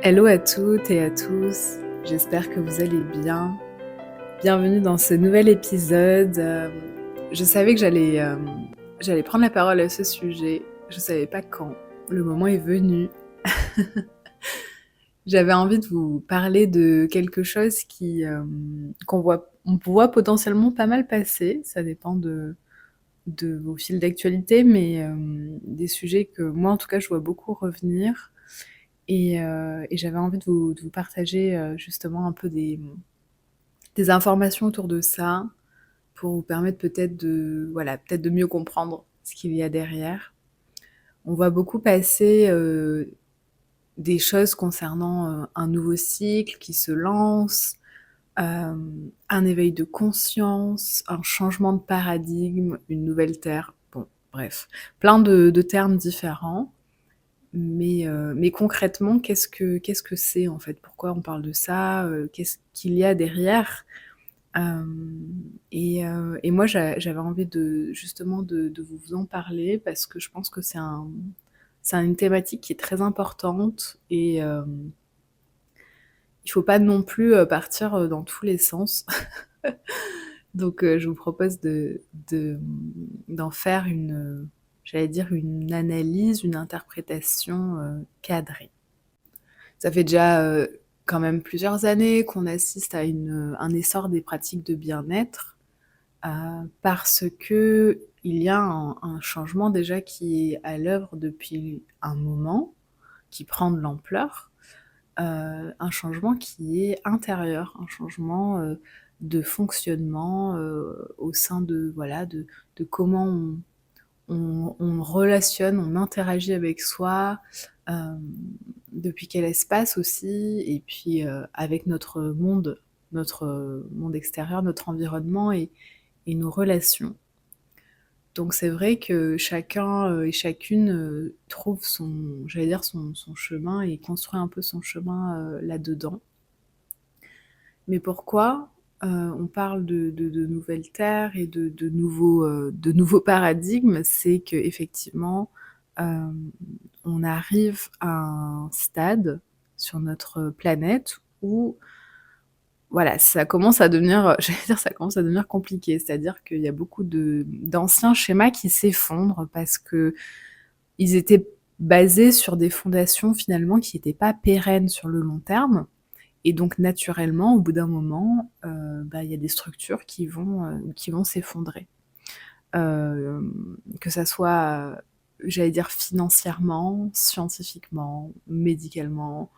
Hello à toutes et à tous, j'espère que vous allez bien. Bienvenue dans ce nouvel épisode. Je savais que j'allais prendre la parole à ce sujet, je savais pas quand. Le moment est venu. J'avais envie de vous parler de quelque chose on voit potentiellement pas mal passer, ça dépend de vos fils d'actualité, mais des sujets que moi en tout cas je vois beaucoup revenir. Et j'avais envie de vous partager justement un peu des informations autour de ça pour vous permettre peut-être de mieux comprendre ce qu'il y a derrière. On voit beaucoup passer des choses concernant un nouveau cycle qui se lance, un éveil de conscience, un changement de paradigme, une nouvelle terre. Bon, bref, plein de termes différents. Mais concrètement, qu'est-ce que c'est en fait? Pourquoi on parle de ça? Qu'est-ce qu'il y a derrière? Et moi j'avais envie justement de vous en parler parce que je pense que c'est une thématique qui est très importante et il faut pas non plus, partir, dans tous les sens. Donc je vous propose d'en faire j'allais dire une analyse, une interprétation, cadrée. Ça fait déjà, quand même plusieurs années qu'on assiste à un essor des pratiques de bien-être, parce qu'il y a un changement déjà qui est à l'œuvre depuis un moment, qui prend de l'ampleur, un changement qui est intérieur, un changement, de fonctionnement, au sein de comment on relationne, on interagit avec soi, hem, depuis quel espace aussi et puis, avec notre monde extérieur, notre environnement et nos relations. Donc c'est vrai que chacun, et chacune, trouve son chemin et construit un peu son chemin, là-dedans. Mais pourquoi, on parle de nouvelles terres et de nouveaux paradigmes? C'est qu'effectivement, hem, on arrive à un stade sur notre planète où, voilà, ça commence à devenir, j'allais dire ça commence à devenir compliqué. C'est-à-dire qu'il y a beaucoup d'anciens schémas qui s'effondrent parce qu'ils étaient basés sur des fondations finalement qui étaient pas pérennes sur le long terme. Et donc naturellement, au bout d'un moment, il y a des structures qui vont s'effondrer. Que ça soit, j'allais dire financièrement, scientifiquement, médicalement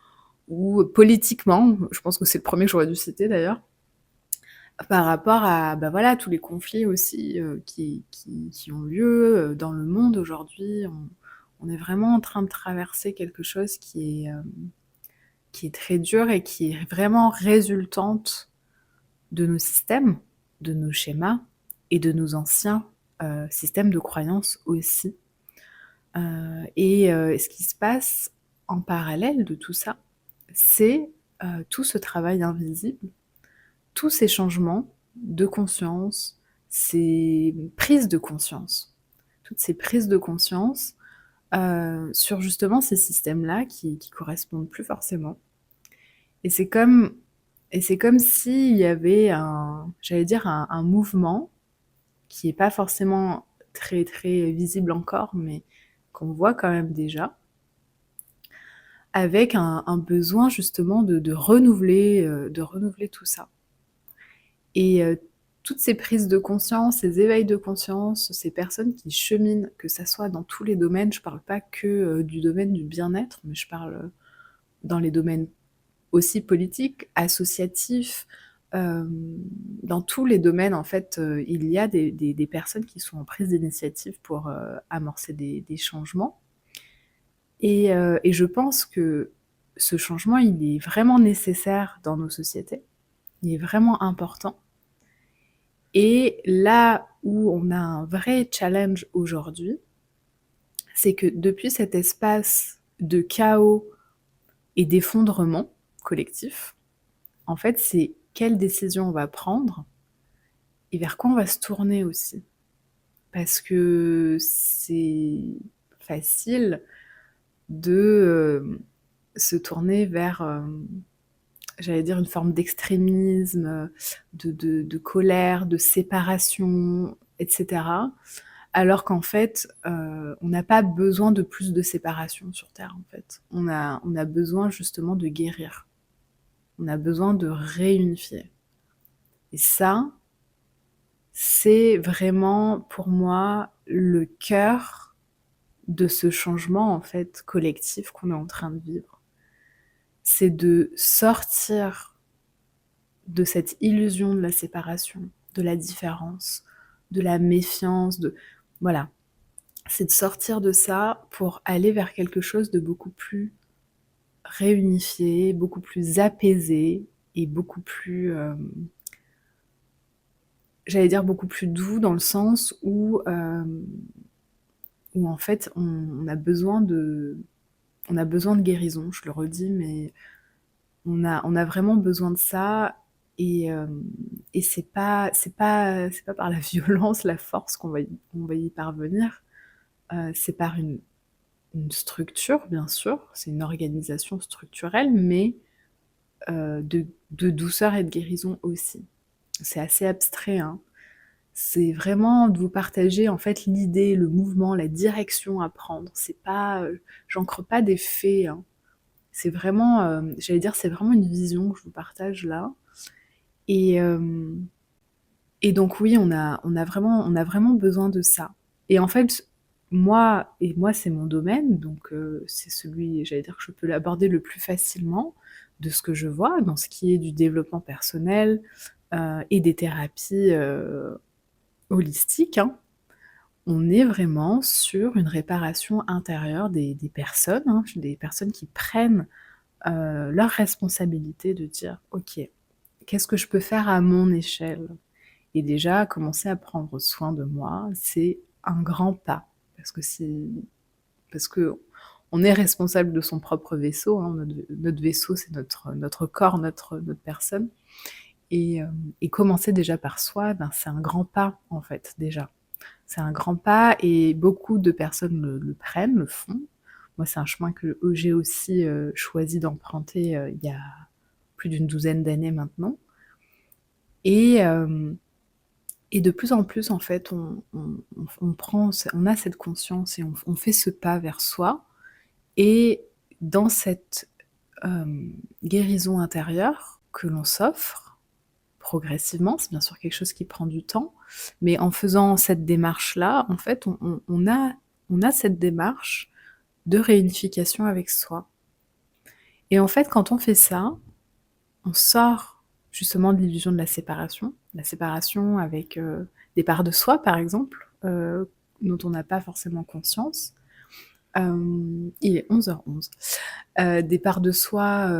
ou politiquement. Je pense que c'est le premier que j'aurais dû citer d'ailleurs. Par rapport à, voilà, tous les conflits aussi, qui ont lieu, dans le monde aujourd'hui. On est vraiment en train de traverser quelque chose qui est très dure et qui est vraiment résultante de nos systèmes, de nos schémas et de nos anciens, systèmes de croyances aussi. Et ce qui se passe en parallèle de tout ça, c'est, tout ce travail invisible, tous ces changements de conscience, ces prises de conscience, toutes ces prises de conscience, sur justement ces systèmes-là qui correspondent plus forcément. Et c'est comme s'il y avait j'allais dire un mouvement qui est pas forcément très, très visible encore, mais qu'on voit quand même déjà, avec un besoin justement de renouveler tout ça. Et toutes ces prises de conscience, ces éveils de conscience, ces personnes qui cheminent, que ça soit dans tous les domaines, je parle pas que, du domaine du bien-être, mais je parle, dans les domaines aussi politiques, associatifs, dans tous les domaines en fait, il y a des personnes qui sont en prise d'initiative pour, amorcer des changements. Et je pense que ce changement, il est vraiment nécessaire dans nos sociétés. Il est vraiment important. Et là où on a un vrai challenge aujourd'hui, c'est que depuis cet espace de chaos et d'effondrement collectif, en fait, c'est quelle décision on va prendre et vers quoi on va se tourner aussi. Parce que c'est facile de se tourner vers, j'allais dire une forme d'extrémisme, de colère, de séparation et cetera. Alors qu'en fait, on n'a pas besoin de plus de séparation sur terre, en fait. On a besoin justement de guérir. On a besoin de réunifier et ça, c'est vraiment pour moi le cœur de ce changement, en fait, collectif qu'on est en train de vivre. C'est de sortir de cette illusion de la séparation, de la différence, de la méfiance, voilà. C'est de sortir de ça pour aller vers quelque chose de beaucoup plus réunifié, beaucoup plus apaisé et beaucoup plus, j'allais dire beaucoup plus doux dans le sens où en fait on a besoin de guérison, je le redis, mais on a vraiment besoin de ça et c'est pas par la violence, la force qu'on va y parvenir. C'est par une structure, bien sûr, c'est une organisation structurelle, mais de douceur et de guérison aussi. C'est assez abstrait, hein. C'est vraiment de vous partager en fait l'idée, le mouvement, la direction à prendre. C'est pas, j'ancre pas des faits, hein. C'est vraiment, j'allais dire, c'est vraiment une vision que je vous partage là. Et, et donc oui, on a vraiment besoin de ça. Et en fait, moi c'est mon domaine, donc c'est celui, j'allais dire, que je peux l'aborder le plus facilement de ce que je vois dans ce qui est du développement personnel et des thérapies holistiques, hein. On est vraiment sur une réparation intérieure des personnes, hein, des personnes qui prennent leur responsabilité de dire: «OK, qu'est-ce que je peux faire à mon échelle?» Et déjà, commencer à prendre soin de moi, c'est un grand pas. Parce que on est responsable de son propre vaisseau, hein. Notre vaisseau, c'est notre corps, notre personne. Et commencer déjà par soi, ben, c'est un grand pas, en fait, déjà. C'est un grand pas et beaucoup de personnes le prennent, le font. Moi, c'est un chemin que j'ai aussi choisi d'emprunter il y a plus d'une douzaine d'années maintenant. Et, et de plus en plus, en fait, on a cette conscience et on fait ce pas vers soi. Et dans cette guérison intérieure que l'on s'offre progressivement, c'est bien sûr quelque chose qui prend du temps, mais en faisant cette démarche-là, en fait, on a cette démarche de réunification avec soi. Et en fait, quand on fait ça, on sort justement de l'illusion de la séparation avec des parts de soi, par exemple, dont on n'a pas forcément conscience. Il est 11h11. Des parts de soi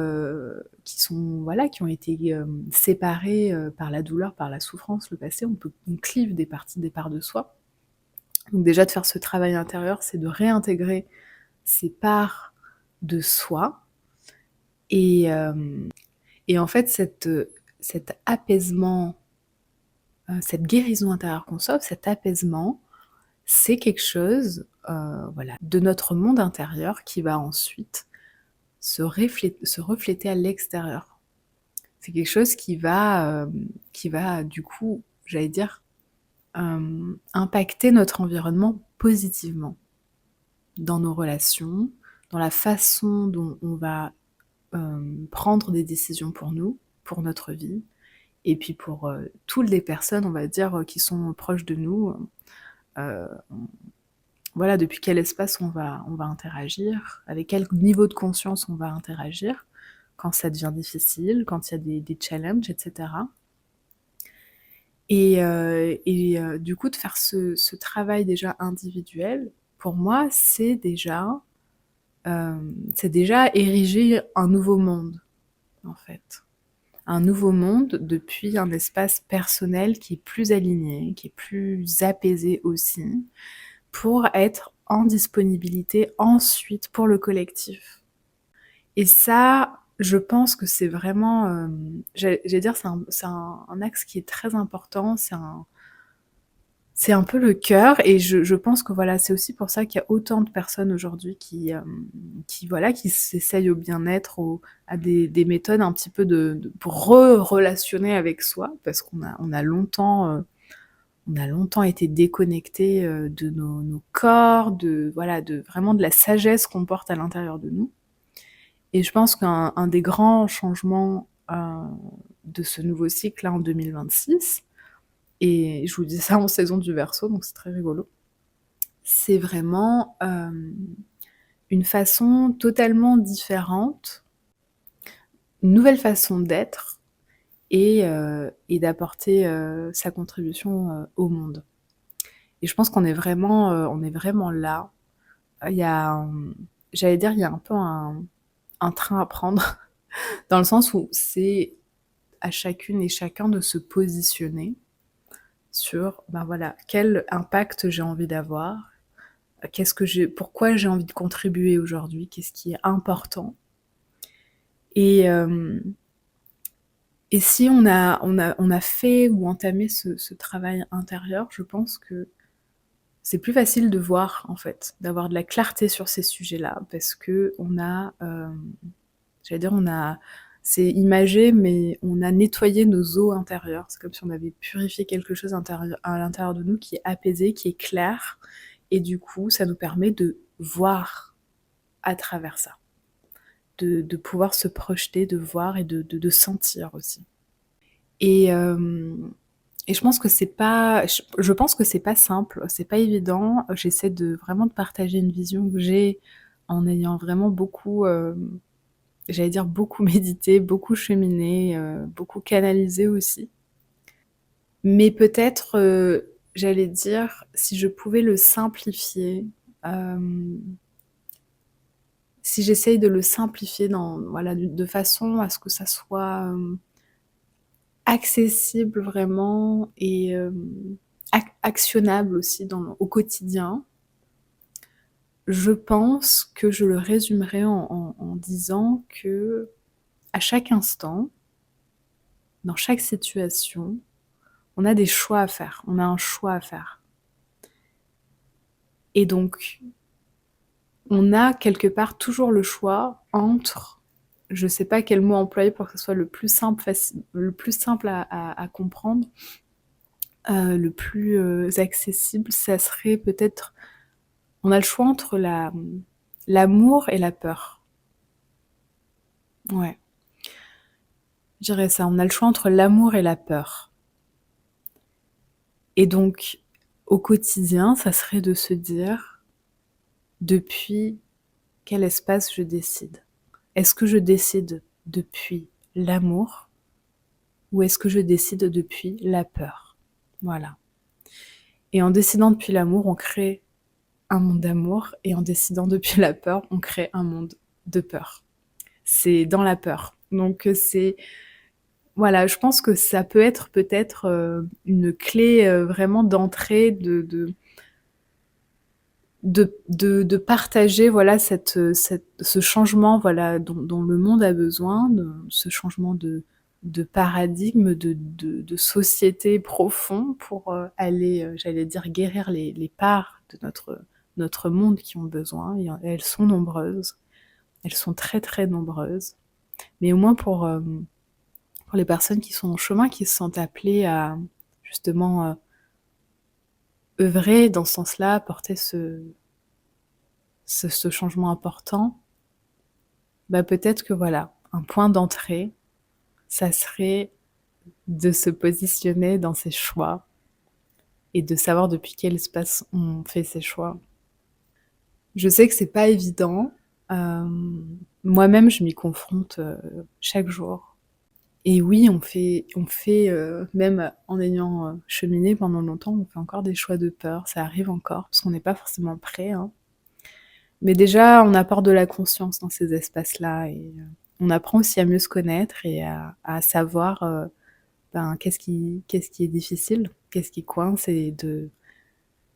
qui sont, voilà, qui ont été séparées par la douleur, par la souffrance, le passé. On clive des parts de soi. Donc déjà de faire ce travail intérieur, c'est de réintégrer ces parts de soi et, et en fait cet apaisement, cette guérison intérieure qu'on s'offre, cet apaisement, c'est quelque chose, voilà, de notre monde intérieur qui va ensuite se refléter à l'extérieur. C'est quelque chose qui va du coup, j'allais dire, impacter notre environnement positivement. Dans nos relations, dans la façon dont on va prendre des décisions pour nous, pour notre vie, et puis pour toutes les personnes, on va dire, qui sont proches de nous. Euh, voilà, depuis quel espace on va interagir, avec quel niveau de conscience on va interagir, quand ça devient difficile, quand il y a des challenges, etc. Et du coup, de faire ce travail déjà individuel, pour moi, c'est déjà ériger un nouveau monde, en fait. Un nouveau monde depuis un espace personnel qui est plus aligné, qui est plus apaisé aussi, pour être en disponibilité ensuite pour le collectif. Et ça, je pense que c'est vraiment, j'allais dire, c'est un axe qui est très important, C'est un peu le cœur et je pense que voilà, c'est aussi pour ça qu'il y a autant de personnes aujourd'hui qui voilà, qui s'essayent au bien-être, à des méthodes un petit peu de pour relationner avec soi parce qu'on a longtemps été déconnectés, de nos corps, de voilà, de vraiment de la sagesse qu'on porte à l'intérieur de nous et je pense qu'un des grands changements, de ce nouveau cycle-là en 2026 et je vous dis ça en saison du Verseau, donc c'est très rigolo. C'est vraiment, une façon totalement différente, une nouvelle façon d'être et d'apporter, sa contribution, au monde et je pense qu'on est vraiment là. Il y a, j'allais dire, il y a un peu un train à prendre dans le sens où c'est à chacune et chacun de se positionner sur, ben, voilà, quel impact j'ai envie d'avoir, pourquoi j'ai envie de contribuer aujourd'hui, qu'est-ce qui est important et hem et si on a fait ou entamé ce travail intérieur, je pense que c'est plus facile de voir, en fait, d'avoir de la clarté sur ces sujets-là parce qu'on a, j'allais dire, c'est imagé, mais on a nettoyé nos eaux intérieures. C'est comme si on avait purifié quelque chose à l'intérieur de nous qui est apaisé, qui est clair et du coup, ça nous permet de voir à travers ça, de pouvoir se projeter, de voir et de sentir aussi. Et hem et je pense que c'est pas simple, c'est pas évident. J'essaie vraiment de partager une vision que j'ai en ayant vraiment beaucoup, j'allais dire beaucoup médité, beaucoup cheminé, beaucoup canalisé aussi. Mais peut-être, j'allais dire, si je pouvais le simplifier, hem, si j'essaye de le simplifier dans voilà, de façon à ce que ça soit, accessible vraiment et actionnable aussi au quotidien. Je pense que je le résumerai en disant que à chaque instant, dans chaque situation, on a des choix à faire, on a un choix à faire et donc on a quelque part toujours le choix entre je sais pas quel mot employer pour que ce soit le plus simple à comprendre, le plus, accessible, ça serait peut-être on a le choix entre l'amour et la peur. Ouais, je dirais ça. On a le choix entre l'amour et la peur. Et donc, au quotidien, ça serait de se dire: «Depuis quel espace je décide? Est-ce que je décide depuis l'amour ou est-ce que je décide depuis la peur?» Voilà. Et en décidant depuis l'amour, on crée un monde d'amour et en décidant depuis la peur, on crée un monde de peur. C'est dans la peur. Donc, c'est voilà, je pense que ça peut être peut-être, une clé, vraiment d'entrée de partager voilà ce changement voilà dont le monde a besoin, de ce changement de paradigme, de société profond pour, aller, j'allais dire guérir les parts de notre monde qui ont besoin et elles sont nombreuses. Elles sont très, très nombreuses. Mais au moins pour les personnes qui sont en chemin, qui se sentent appelées à justement, œuvrer dans ce sens-là, apporter ce changement important, bah, peut-être que voilà, un point d'entrée, ça serait de se positionner dans ses choix et de savoir depuis quel espace on fait ses choix. Je sais que c'est pas évident, moi-même je m'y confronte, chaque jour. Et oui, même en ayant, cheminé pendant longtemps, on fait encore des choix de peur, ça arrive encore, parce qu'on n'est pas forcément prêt, hein. Mais déjà, on apporte de la conscience dans ces espaces-là et on apprend aussi à mieux se connaître et à savoir, ben, qu'est-ce qui est difficile, qu'est-ce qui coince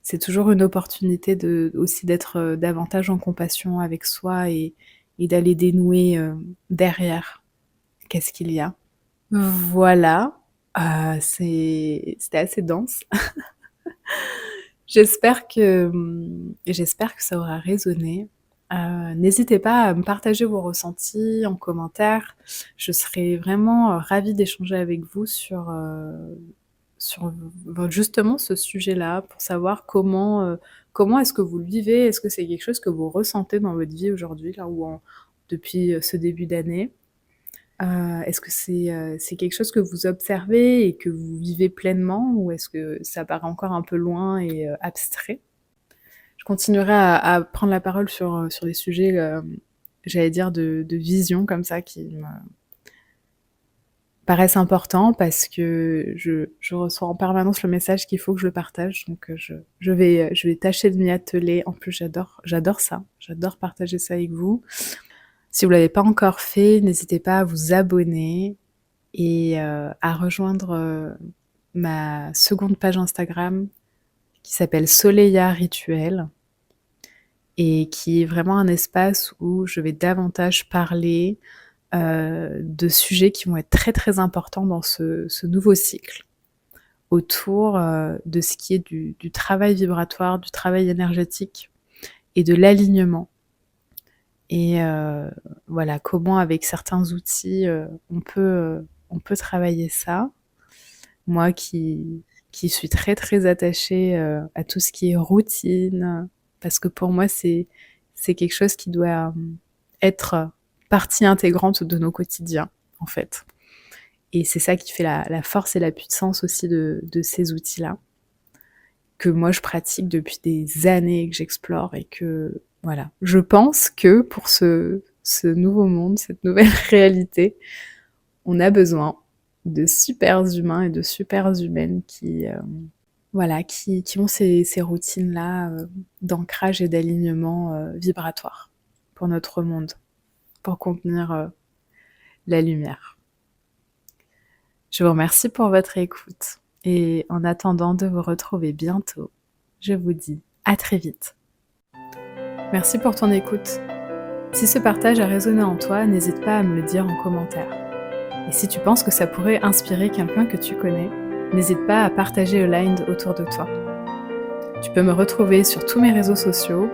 c'est toujours une opportunité aussi d'être, davantage en compassion avec soi et d'aller dénouer, derrière, qu'est-ce qu'il y a. Voilà, c'était assez dense. J'espère que ça aura résonné. N'hésitez pas à me partager vos ressentis en commentaire. Je serais vraiment, ravie d'échanger avec vous sur justement ce sujet-là, pour savoir comment est-ce que vous le vivez? Est-ce que c'est quelque chose que vous ressentez dans votre vie aujourd'hui, là, ou depuis, ce début d'année? Est-ce que c'est quelque chose que vous observez et que vous vivez pleinement, ou est-ce que ça paraît encore un peu loin et abstrait? Je continuerai à prendre la parole sur des sujets, j'allais dire de vision comme ça, qui me paraissent importants, parce que je reçois en permanence le message qu'il faut que je le partage, donc je vais tâcher de m'y atteler. En plus, j'adore ça, j'adore partager ça avec vous. Si vous l'avez pas encore fait, n'hésitez pas à vous abonner et à rejoindre, ma seconde page Instagram qui s'appelle Soleilla Rituel, et qui est vraiment un espace où je vais davantage parler, de sujets qui vont être très, très importants dans ce nouveau cycle, autour, de ce qui est du travail vibratoire, du travail énergétique et de l'alignement, et voilà, comment avec certains outils, on peut travailler ça. Moi qui suis très, très attachée, à tout ce qui est routine, parce que pour moi c'est quelque chose qui doit, être partie intégrante de nos quotidiens, en fait, et c'est ça qui fait la force et la puissance aussi de ces outils-là, que moi je pratique depuis des années et que j'explore, et que voilà, je pense que pour ce nouveau monde, cette nouvelle réalité, on a besoin de super humains et de super humaines qui, voilà, qui ont ces routines-là, d'ancrage et d'alignement, vibratoire pour notre monde, pour contenir, la lumière. Je vous remercie pour votre écoute, et en attendant de vous retrouver bientôt, je vous dis à très vite. Merci pour ton écoute. Si ce partage a résonné en toi, n'hésite pas à me le dire en commentaire. Et si tu penses que ça pourrait inspirer quelqu'un que tu connais, n'hésite pas à partager Aligned autour de toi. Tu peux me retrouver sur tous mes réseaux sociaux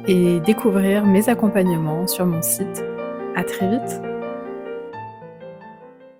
et découvrir mes accompagnements sur mon site. À très vite!